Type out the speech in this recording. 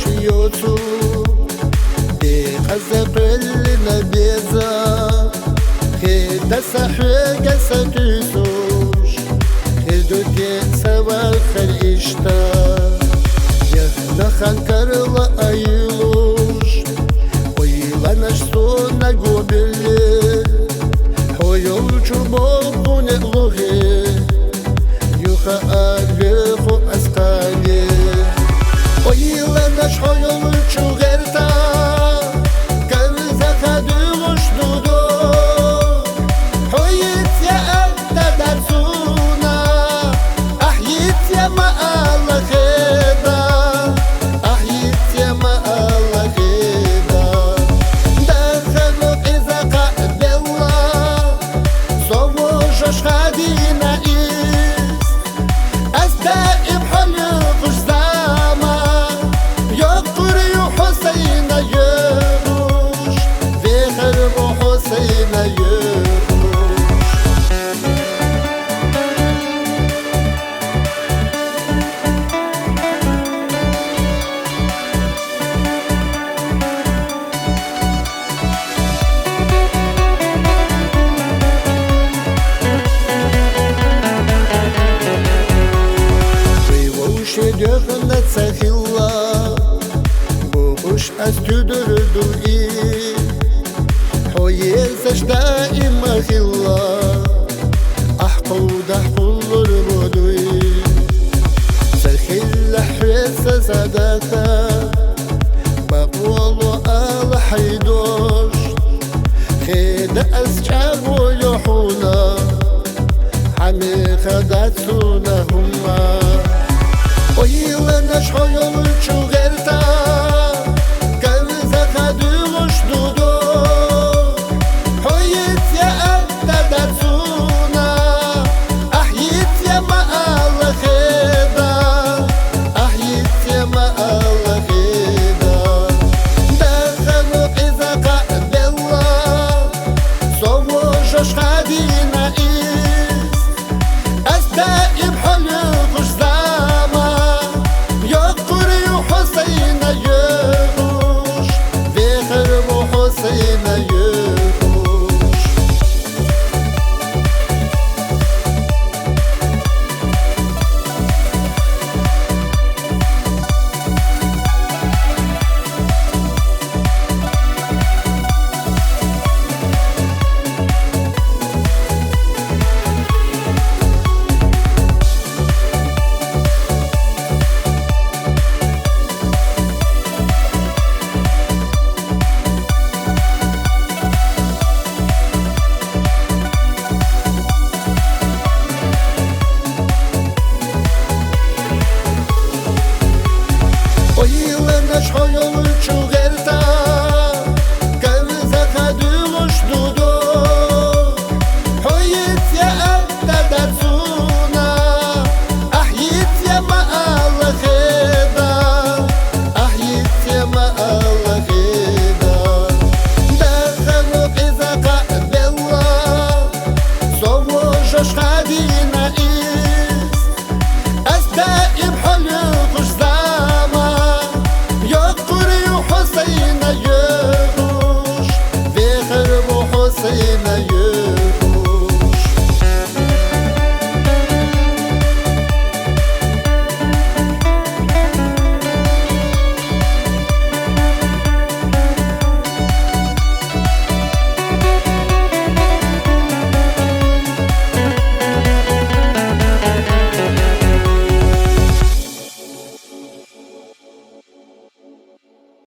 شيوتو بقزق النبيزا خيد سحوق سكيسوش خيدو كي سوا خليشتا يهنا خانكر لا ايلوش ويلا نشتونا قوبلي هويو چوبو نقلوغي يوخا أرغفو أسقالي ويلا نشحويو چوغرتا كرزا دوغش دودو حويت يا أبدا درسونا أحيت يا ما الله خيدا أحيت يا ما الله خيدا دخلوا إذا قابل الله صوش خدينا إيس أستائب حلقش زاما يقر حسين يروش في خرب حسين يروش Şedefine tsahilla Boğuş az tüdürdü Hoyez eşta imahilla Ahqud ahqulur budu Sarkhilla hwesa zadata Baqwalu al haydosh Khida ascabu yuhuna Hami khadatsuna humma ويلا نشحويو چوغرتا كرزا خدوغش دودو حويت يا أبدا درسونا أحيت يا ما الله خيدا أحيت يا ما الله خيدا دخلوا إذا قابل الله صوش خدينا إيس أستائب حلقش زاما يقر حسين يروش في خرب حسين يروش ويلا نشحويو چوغرتا كرزا خدوغش دودو حويت يا أبدا درسونا أحيت يا ما الله خيدا أحيت يا ما الله خيدا دخلوا إذا قابل الله صوش خدينا إيس أستائب حلقش زاما يقر حسين يروش في خرب حسين